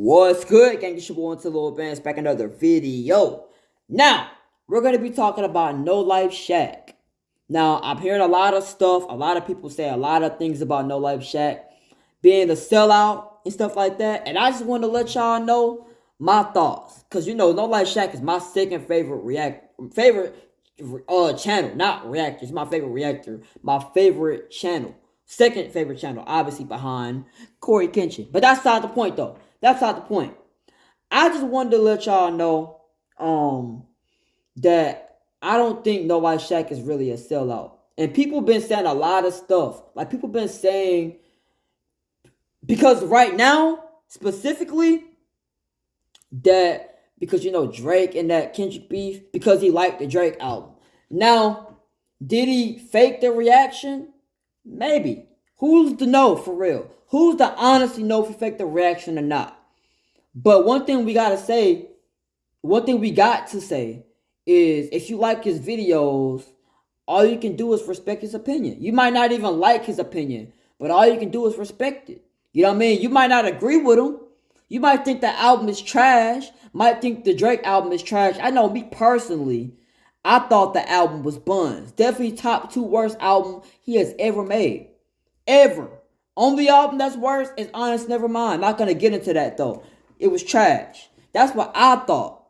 What's good, gang? It's your boy Lil Bands back another video. Now, we're going to be talking about NOLIFESHAQ. Now, I'm hearing a lot of stuff. A lot of people say a lot of things about NOLIFESHAQ being a sellout and stuff like that. And I just want to let y'all know my thoughts. Because, NOLIFESHAQ is my second favorite channel. Not reactor. It's my favorite reactor. My favorite channel. Second favorite channel, obviously behind Corey Kenshin. But that's not the point, though. That's not the point. I just wanted to let y'all know that I don't think NOLIFESHAQ is really a sellout. And people been saying a lot of stuff. Like, people been saying, because right now, specifically, that because, Drake and that Kendrick beef, because he liked the Drake album. Now, did he fake the reaction? Maybe. Who's to know, for real? Who's to honestly know if he faked the reaction or not? But one thing we got to say is if you like his videos, all you can do is respect his opinion. You might not even like his opinion, but all you can do is respect it. You know what I mean? You might not agree with him. You might think the album is trash. Might think the Drake album is trash. I know me personally, I thought the album was buns. Definitely top 2 worst album he has ever made. Ever. Only album that's worse is Honest Nevermind. Not going to get into that though. It was trash. That's what I thought.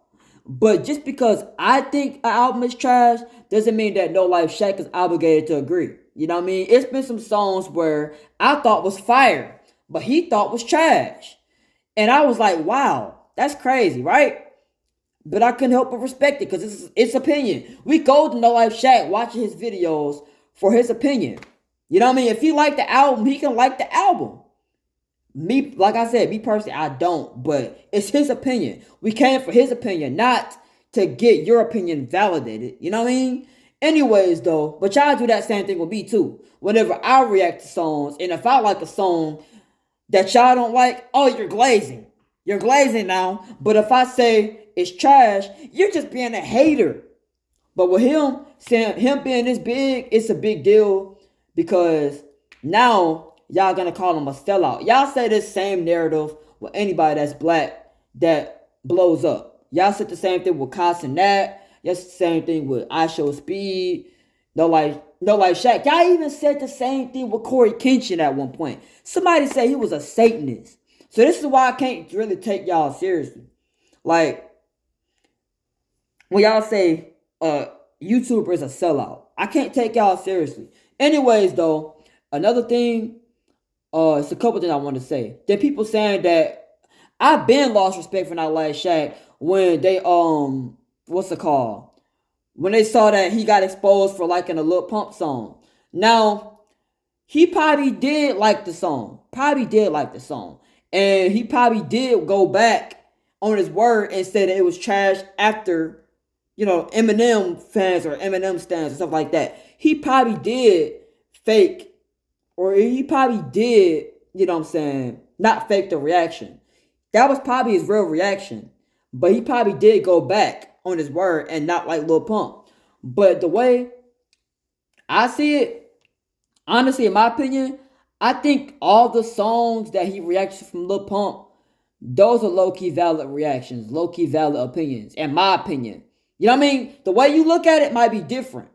But just because I think an album is trash doesn't mean that NOLIFESHAQ is obligated to agree. You know what I mean? It's been some songs where I thought was fire, but he thought was trash. And I was like, wow, that's crazy, right? But I couldn't help but respect it because it's opinion. We go to NOLIFESHAQ watching his videos for his opinion. You know what I mean? If he liked the album, he can like the album. Me, like I said, me personally, I don't. But it's his opinion. We came for his opinion, not to get your opinion validated. You know what I mean? Anyways, though, but y'all do that same thing with me, too. Whenever I react to songs, and if I like a song that y'all don't like, oh, you're glazing. You're glazing now. But if I say it's trash, you're just being a hater. But with him, saying him being this big, it's a big deal because now y'all gonna call him a sellout. Y'all say this same narrative with anybody that's black that blows up. Y'all said the same thing with Constant Nat. Y'all said the same thing with I Show Speed. NOLIFESHAQ. Y'all even said the same thing with Corey Kenshin at one point. Somebody said he was a Satanist. So this is why I can't really take y'all seriously. Like, when y'all say YouTuber is a sellout, I can't take y'all seriously. Anyways, though, another thing, it's a couple things I want to say. There are people saying that I've been lost respect for NOLIFESHAQ when they what's it called? When they saw that he got exposed for liking a Lil Pump song. Now, he probably did like the song. And he probably did go back on his word and say that it was trash after, Eminem fans or Eminem stands and stuff like that. He probably did fake, or he probably did, not fake the reaction. That was probably his real reaction. But he probably did go back on his word and not like Lil Pump. But the way I see it, honestly, in my opinion, I think all the songs that he reacted from Lil Pump, those are low-key valid reactions, low-key valid opinions, in my opinion. You know what I mean? The way you look at it might be different.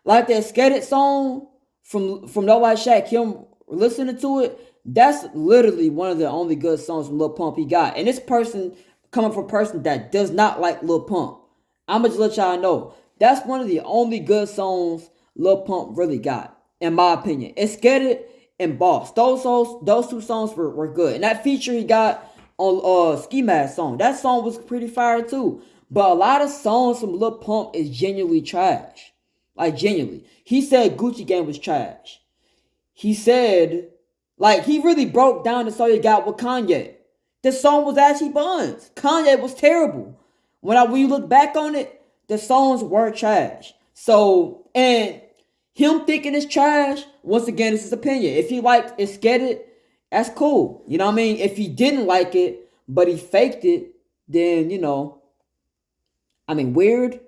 Like that Skated song from NOLIFESHAQ, him listening to it, that's literally one of the only good songs from Lil Pump he got. And this person, coming from a person that does not like Lil Pump, I'ma just let y'all know, that's one of the only good songs Lil Pump really got, in my opinion. It's Skated and Boss. Those 2 songs were good. And that feature he got on Ski Mask song, that song was pretty fire too. But a lot of songs from Lil Pump is genuinely trash. Like, genuinely. He said Gucci Gang was trash. He said, like, he really broke down the song he got with Kanye. The song was actually buns. Kanye was terrible. When you look back on it, the songs were trash. So, and him thinking it's trash, once again, it's his opinion. If he liked it, Get It, that's cool. You know what I mean? If he didn't like it, but he faked it, then, weird.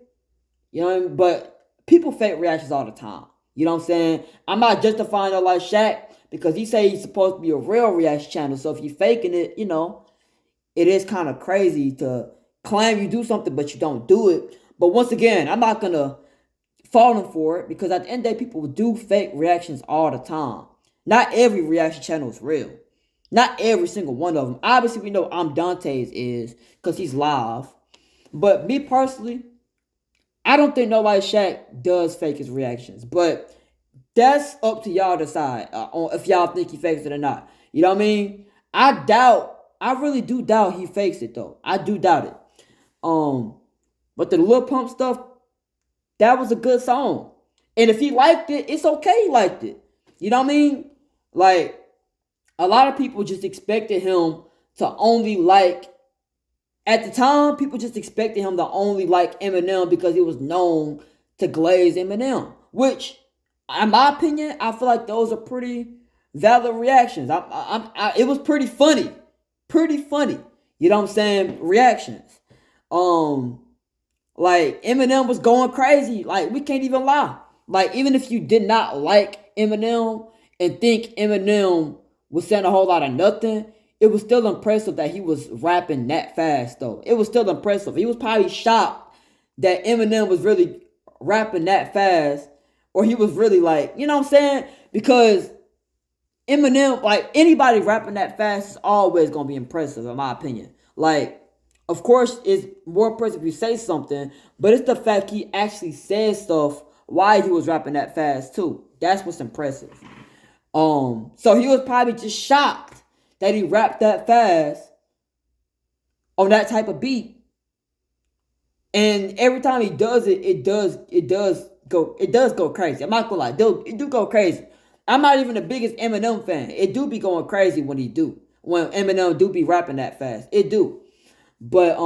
You know what I mean? But people fake reactions all the time. You know what I'm saying? I'm not justifying NOLIFESHAQ because he say he's supposed to be a real reaction channel. So if you faking it, it is kind of crazy to claim you do something but you don't do it. But once again, I'm not gonna fault him for it, because at the end of the day, people do fake reactions all the time. Not every reaction channel is real. Not every single one of them. Obviously, we know I'm Dante's is, because he's live. But me personally, I don't think NOLIFESHAQ does fake his reactions. But that's up to y'all to decide on if y'all think he fakes it or not. You know what I mean? I really do doubt he fakes it though. I do doubt it. But the Lil Pump stuff, that was a good song. And if he liked it, it's okay he liked it. You know what I mean? Like, a lot of people just expected him to only like, at the time, people just expected him to only like Eminem because he was known to glaze Eminem. Which, in my opinion, I feel like those are pretty valid reactions. It was pretty funny. Pretty funny. You know what I'm saying? Reactions. Like, Eminem was going crazy. Like, we can't even lie. Like, even if you did not like Eminem and think Eminem was saying a whole lot of nothing, it was still impressive that he was rapping that fast, though. It was still impressive. He was probably shocked that Eminem was really rapping that fast, or he was really like, you know what I'm saying? Because Eminem, like, anybody rapping that fast is always going to be impressive, in my opinion. Like, of course, it's more impressive if you say something, but it's the fact he actually said stuff while he was rapping that fast, too. That's what's impressive. So he was probably just shocked that he rapped that fast on that type of beat. And every time he does it, it does go crazy. I'm not gonna lie, it do go crazy. I'm not even the biggest Eminem fan. It do be going crazy when Eminem do be rapping that fast. It do. But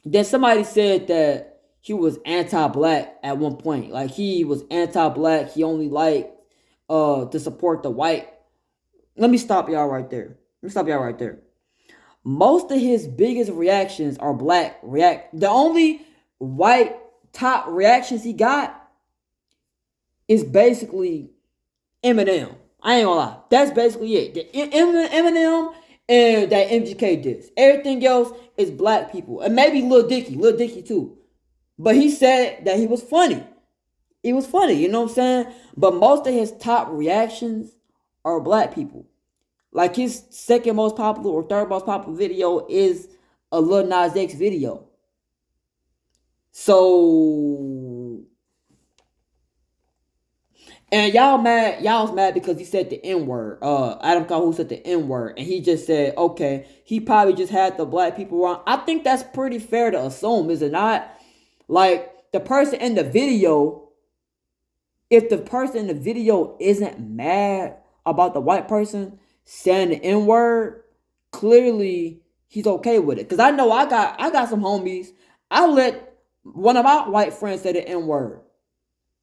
then somebody said that he was anti-black at one point. Like, he was anti-black. He only liked to support the white. Let me stop y'all right there. Most of his biggest reactions are black The only white top reactions he got is basically Eminem. I ain't gonna lie. That's basically it. The Eminem and that MGK diss. Everything else is black people. And maybe Lil Dicky too. But he said that he was funny. It was funny, you know what I'm saying? But most of his top reactions are black people. Like, his second most popular or third most popular video is a Lil Nas X video. So, and y'all was mad because he said the N-word. Adam Calhoun said the N-word, and he just said, okay, he probably just had the black people wrong. I think that's pretty fair to assume, is it not? Like, the person in the video, if the person in the video isn't mad about the white person saying the N-word, clearly he's okay with it. Because I know I got some homies, I let one of my white friends say the N-word.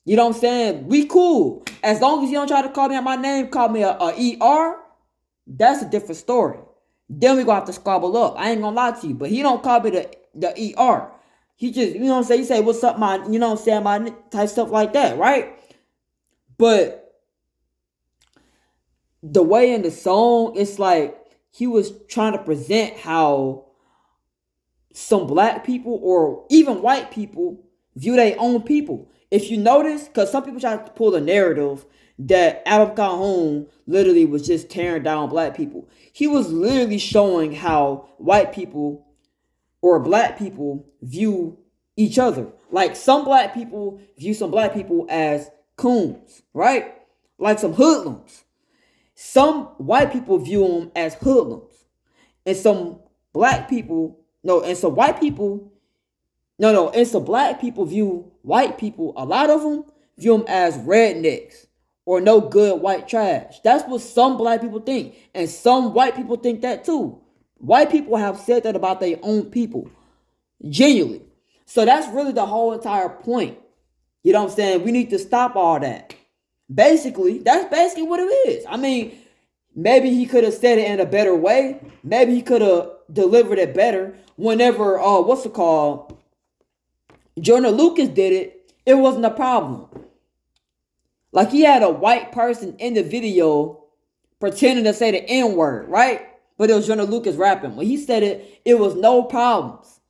You know what I'm saying? We cool. As long as you don't try to call me out my name, call me a ER, that's a different story. Then we gonna have to squabble up. I ain't gonna lie to you. But he don't call me the ER. He just, you know what I'm saying? He say, what's up, my, you know what I'm saying, my type stuff like that, right? But the way in the song, it's like he was trying to present how some black people or even white people view their own people. If you notice, because some people try to pull the narrative that Adam Calhoun literally was just tearing down black people. He was literally showing how white people or black people view each other. Like, some black people view some black people as coons, right? Like some hoodlums. Some white people view them as hoodlums. And some black people, and some black people view white people, a lot of them view them as rednecks or no good white trash. That's what some black people think. And some white people think that too. White people have said that about their own people. Genuinely. So that's really the whole entire point. You know what I'm saying? We need to stop all that. Basically, that's basically what it is. I mean, maybe he could have said it in a better way. Maybe he could have delivered it better. Whenever, Jordan Lucas did it, it wasn't a problem. Like, he had a white person in the video pretending to say the N-word, right? but it was Joyner Lucas rapping. When he said it, it was no problems.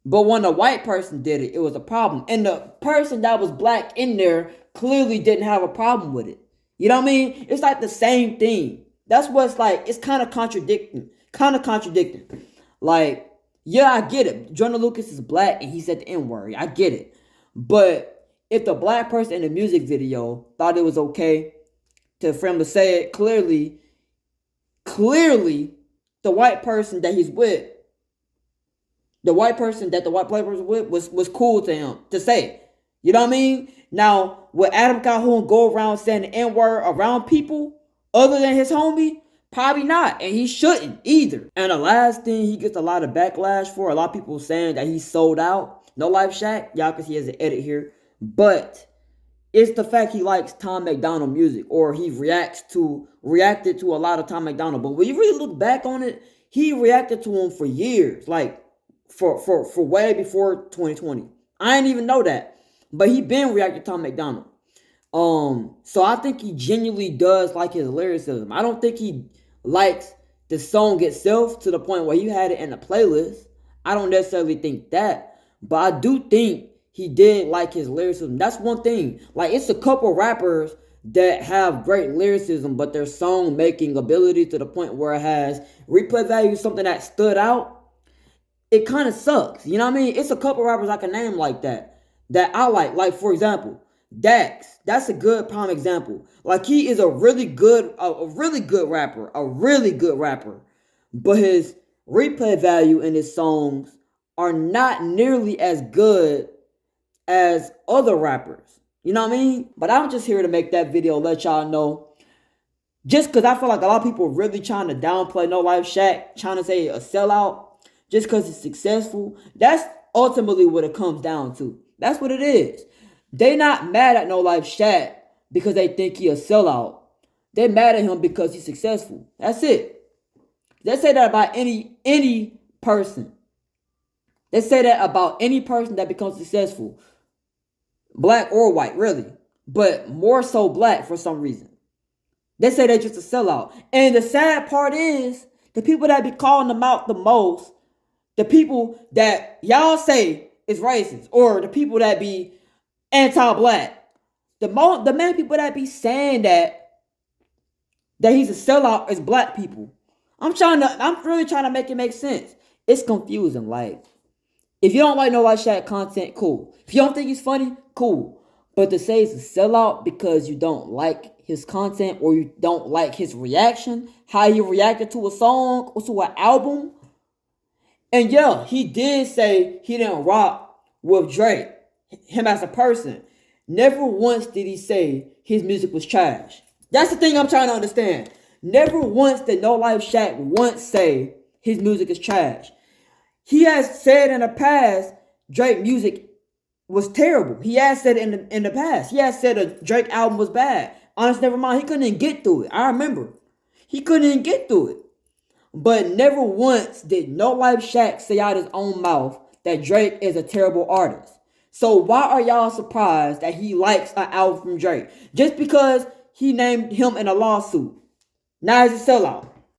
But when a white person did it, it was a problem. And the person that was black in there clearly didn't have a problem with it. You know what I mean? It's like the same thing. That's what's like, it's kind of contradicting. Like, yeah, I get it. Joyner Lucas is black and he said the N-word. I get it. But if the black person in the music video thought it was okay for him to say it, clearly, the white person that he's with, the white person that the white black person was cool to him to say. You know what I mean? Now, would Adam Calhoun go around saying the N-word around people other than his homie? Probably not, and he shouldn't either. And the last thing he gets a lot of backlash for, a lot of people saying that he sold out. NOLIFESHAQ, y'all can see he has an edit here. But it's the fact he likes Tom MacDonald music, or he reacted to a lot of Tom MacDonald. But when you really look back on it, he reacted to him for years, like for way before 2020. I didn't even know that, but he been reacting to Tom MacDonald. So I think he genuinely does like his lyricism. I don't think he likes the song itself to the point where he had it in the playlist. I don't necessarily think that, but I do think he did like his lyricism. That's one thing. Like, it's a couple rappers that have great lyricism, but their song making ability to the point where it has replay value, something that stood out, it kind of sucks. You know what I mean? It's a couple rappers I can name like that I like. Like, for example, Dax. That's a good prime example. Like, he is a really good rapper. But his replay value in his songs are not nearly as good as other rappers. You know what I mean? But I'm just here to make that video, let y'all know. Just because I feel like a lot of people really trying to downplay NOLIFESHAQ, trying to say a sellout, just because it's successful. That's ultimately what it comes down to. That's what it is. They not mad at NOLIFESHAQ because they think he a sellout. They mad at him because he's successful. That's it. They say that about any person. They say that about any person that becomes successful. Black or white, really. But more so black for some reason. They say they're just a sellout. And the sad part is, the people that be calling them out the most, the people that y'all say is racist, or the people that be anti-black, the main people that be saying that he's a sellout is black people. I'm really trying to make it make sense. It's confusing. Like, if you don't like NOLIFESHAQ content, cool. If you don't think he's funny, cool. But to say it's a sellout because you don't like his content, or you don't like his reaction, how he reacted to a song or to an album. And yeah, he did say he didn't rock with Drake, him as a person. Never once did he say his music was trash. That's the thing I'm trying to understand. Never once did NOLIFESHAQ once say his music is trash. He has said in the past Drake music was terrible. He has said in the past. He has said a Drake album was bad. Honest, never mind. He couldn't even get through it. I remember. He couldn't even get through it. But never once did NOLIFESHAQ say out his own mouth that Drake is a terrible artist. So why are y'all surprised that he likes an album from Drake? Just because he named him in a lawsuit. Now he's a sellout.